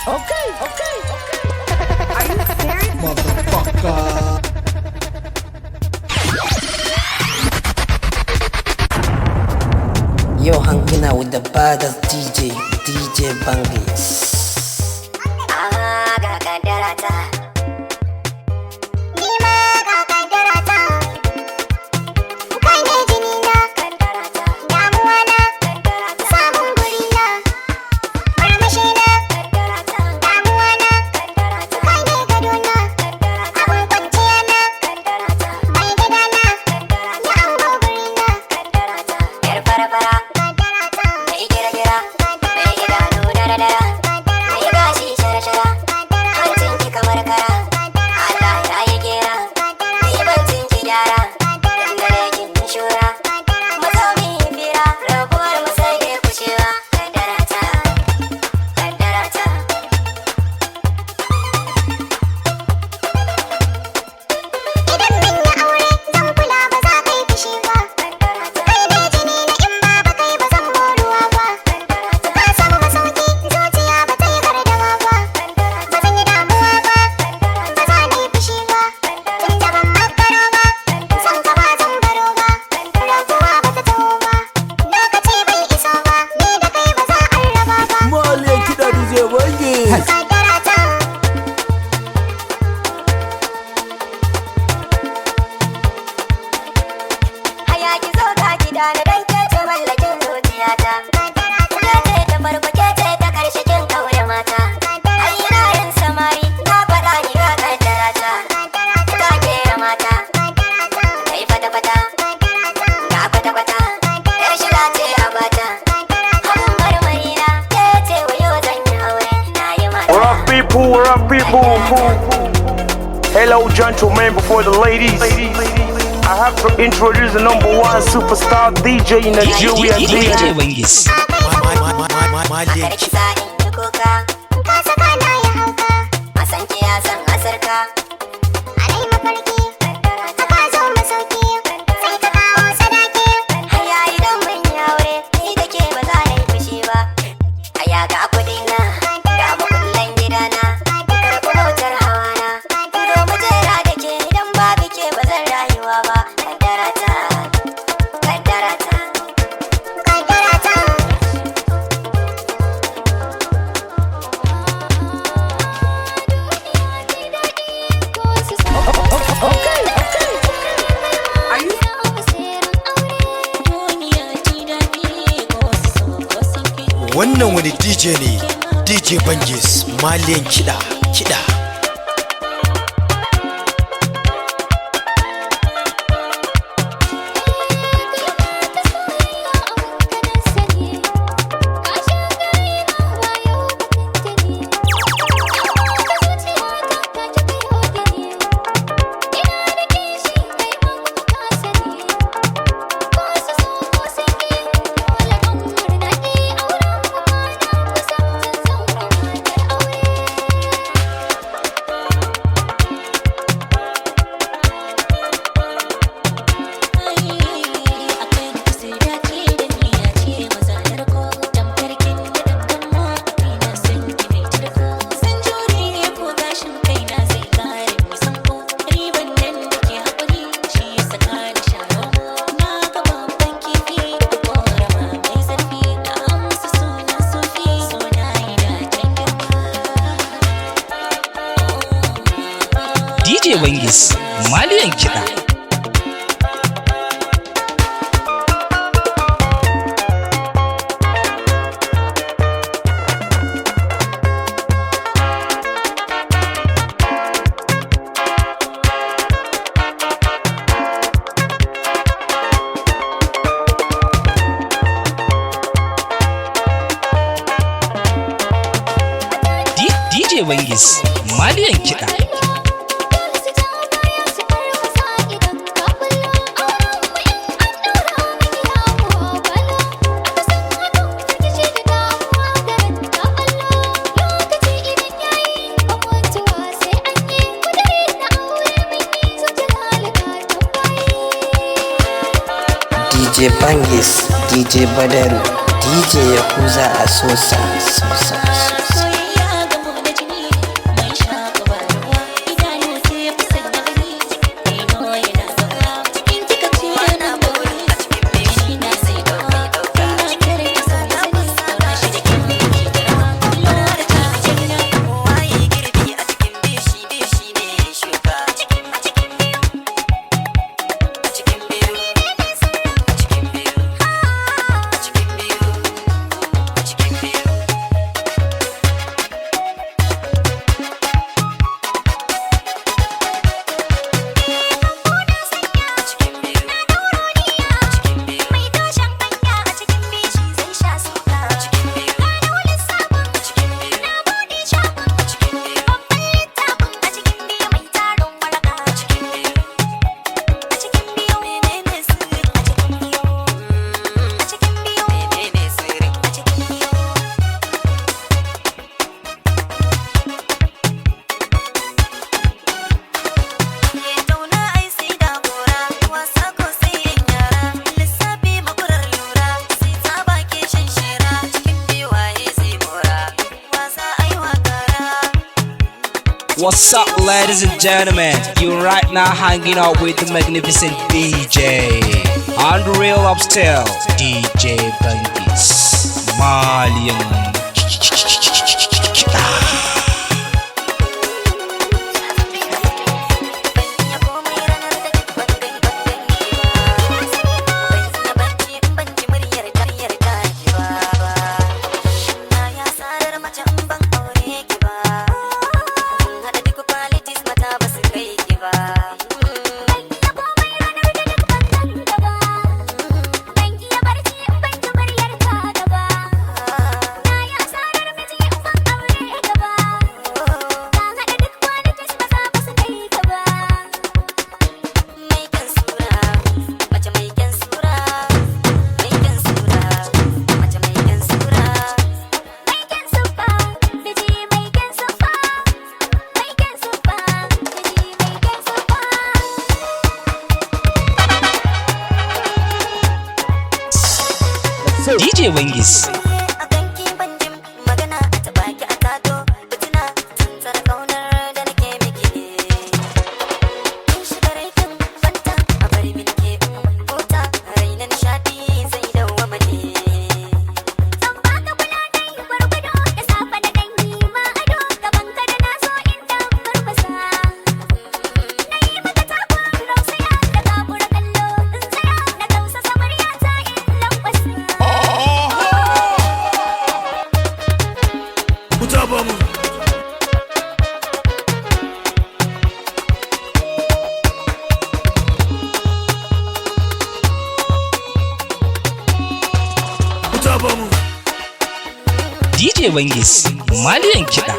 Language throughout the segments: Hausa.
Are you serious? Motherfucker. Yo, hanging out with the baddest DJ Bangis. Ga kaddarata. Ni ma ga kaddarata. Kai ne jini na kaddarata. Damuwa na kaddarata. Samun guri na. Marmashi na kaddarata. Damuwa na kaddarata. Kai ne gado na kaddarata. Abun kwanciya na kaddarata. Mai gida na kaddarata. Ya ango guri na kaddarata. Yar fara-fara kaddarata. Mai gira-gira mai idanu dara-dara. Mai gashi shara-shara. Kamar kara, Allah ya yi gera, ribancin ki gyara, dangare kin shura, mazauni fira, rabuwar masai ke kushewa, kaddarata, kaddarata. Idan mun yi aure zan kula ba za ka yi fushi ba, kai ne jini na in ba ba kai ba zan moruwa ba, ka samu masauki zuciya ba ta yi gardama ba, ba zan yi damuwa ba. Maliyan kiɗa DJ Bangis. Hayaki zo ka gida na dan kece mallakin zuciyata. Kece ta farko kece ta karshe kin kaure mata. Ayyana yin samari na faɗa ni ga kaddarata. Ka kera mata. Kai fata-fata. Ga kwata-kwata. Yar shiga ce a bata. Abun marmari na kece wayo zan yi aure na yi mata. What up, people? What up, people? Hello, gentlemen. Before the ladies, I have to introduce the #1 superstar DJ in Nigeria. DJ Bangis. Maliyan kiɗa. Ka saka na ya hauka. Masanki ya san asarka. Alai mafarki. Ka zo masauki. Sai ka kawo sadaki. Haya idan mun yi aure ni da ke ba za na yi fushi ba. Haya ga kuɗi na. Ga makullan gidana. Karɓi motar hawana. Zo mu jera da ke idan babu ke ba zan rayuwa ba. Kaddarata. Kaddarata. Kaddarata. Are you Wannan wani DJ ne, DJ Bangis, Maliyan kiɗa. DJ Bangis. Maliyan kiɗa. DJ Bangis. Maliyan kiɗa. DJ Bangis, DJ Badaru, DJ Yakuza a Sosa. What's up, ladies and gentlemen? You're right now hanging out with the magnificent DJ and the real upstairs DJ Bangis Malian. DJ Wengis. DJ Wengis Malian kiɗa.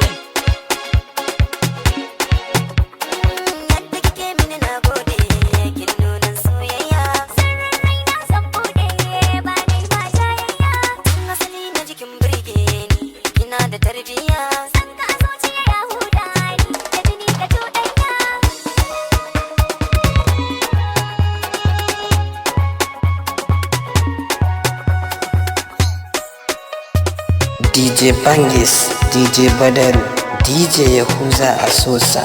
DJ Bangis, DJ Badaru, DJ Yahuza Asosa.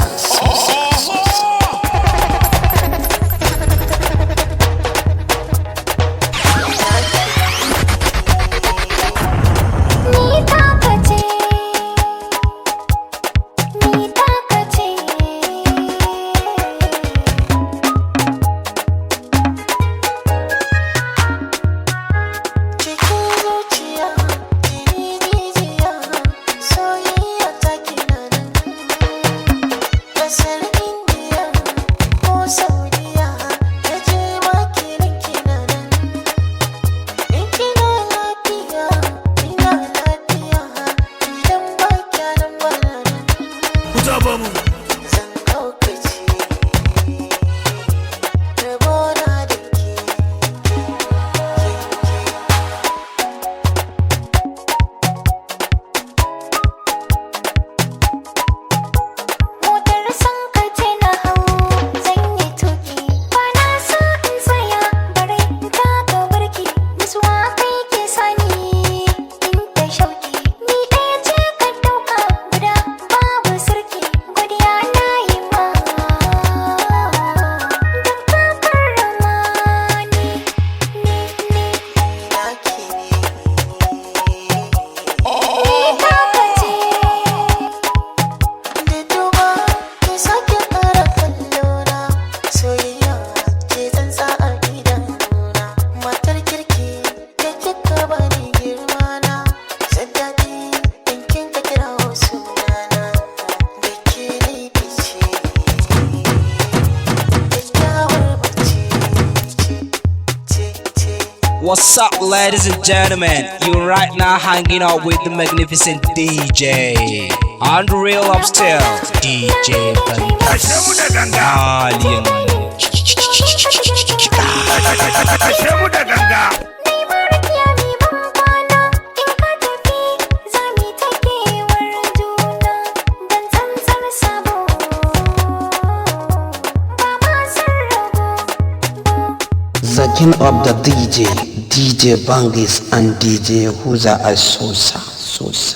What's up, ladies and gentlemen? You're right now hanging out with the magnificent DJ and the real upstairs DJ Malian. Zakir of the DJ Bangis and DJ Yahuza Asosa.